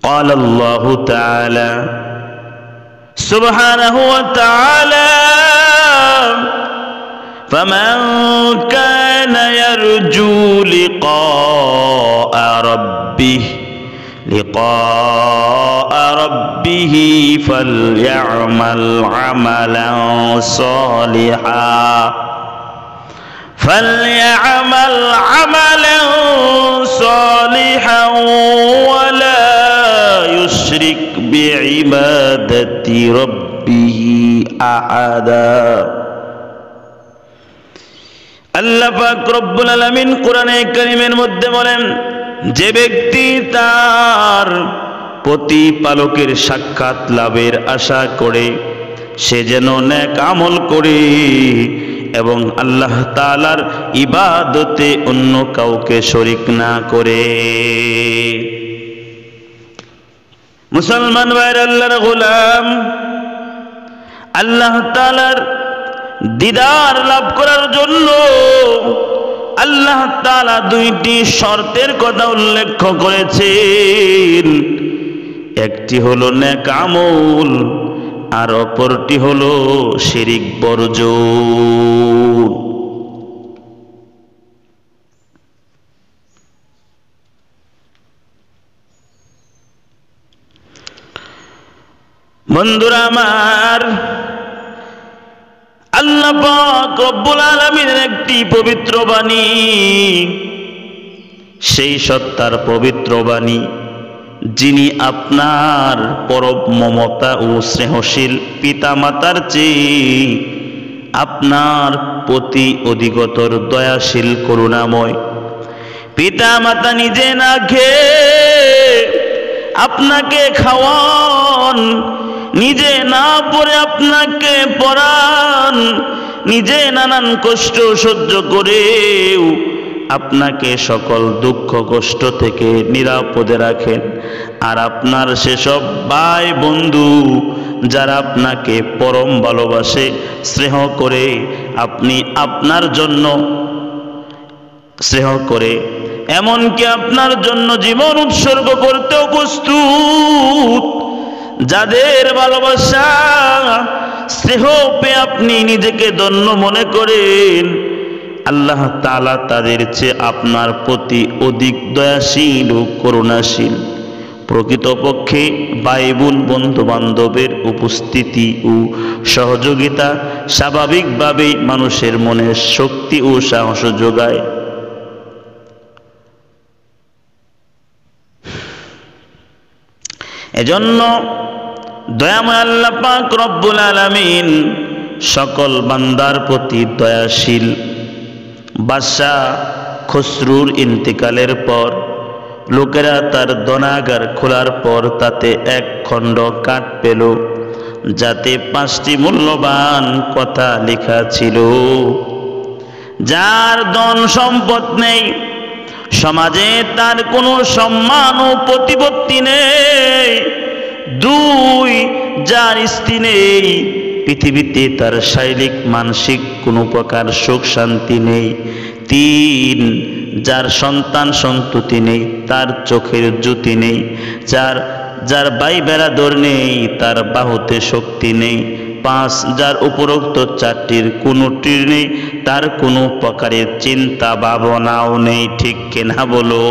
قال الله تعالى سبحانه وتعالى فمن كان يرجو لقاء ربه فليعمل عملا صالحا ولا يشرك بعبادة ربه أحدا আল্লাহ পাক রব্বুল আলামিন কোরআনে কারীমের মধ্যে বলেন, যে ব্যক্তি তার প্রতিপালকের সাক্ষাৎ লাভের আশা করে সে যেন নেক আমল করে এবং আল্লাহ তাআলার ইবাদতে অন্য কাউকে শরীক না করে। মুসলমান ভাইরা, আল্লাহর গোলাম, আল্লাহ তাআলার দিদার লাভ করার জন্য আল্লাহ তাআলা দুইটি শর্তের কথা উল্লেখ করেছেন। একটি হলো নেক আমল আর অপরটি হলো শিরিক বর্জন। বন্ধুরা আমার, আল্লাহ পাক রব্বুল আলামিনের একটি পবিত্র বাণী, সেই সত্তার পবিত্র বাণী যিনি আপনার পরম মমতা ও স্নেহশীল পিতামাতার চেয়ে আপনার প্রতি অধিকতর দয়াশীল করুণাময়। পিতামাতা নিজে না খেয়ে আপনাকে খাওয়ান, নিজে না পড়ে আপনাকে পড়ান, নিজে নানান কষ্ট সহ্য করেও আপনাকে সকল দুঃখ কষ্ট থেকে নিরাপদে রাখেন। আর আপনার সেসব ভাই বন্ধু যারা আপনাকে পরম ভালোবাসে, স্নেহ করে, আপনি আপনার জন্য স্নেহ করে, এমনকি আপনার জন্য জীবন উৎসর্গ করতেও প্রস্তুত, যাদের ভালোবাসা স্নেহ পেয়ে আপনি নিজেকে ধন্য মনে করেন, আল্লাহ তাআলা তাদের চেয়ে আপনার প্রতি অধিক দয়াশীল ও করুণাশীল। প্রকৃতপক্ষে ভাই বোন বন্ধু বান্ধবের উপস্থিতি ও সহযোগিতা স্বাভাবিকভাবেই মানুষের মনে শক্তি ও সাহস যোগায়। এজন্য দয়াময় আল্লাহ পাক রব্বুল আলামিন সকল বান্দার প্রতি দয়াশীল। বাদশাহ খসরুর ইন্তেকালের পর লোকেরা তার দনাগার খোলার পর তাতে এক খণ্ড কাঠ পেল, যাতে 5টি মূল্যবান কথা লেখা ছিল। যার ধন সম্পদ নেই, সমাজে তার কোনো সম্মান ও প্রতিপত্তি নেই। 2, যার স্ত্রী নেই, পৃথিবীতে তার শারীরিক মানসিক কোনো প্রকার সুখ শান্তি নেই। 3, যার সন্তান সন্ততি নেই, তার চোখের জ্যোতি নেই। যার ভাই বেরাদর নেই, তার বাহুতে শক্তি নেই। 5, যার উপরোক্ত 4টির কোনোটি নেই, তার কোনো প্রকারের চিন্তা ভাবনাও নেই। ঠিক কিনা বলো?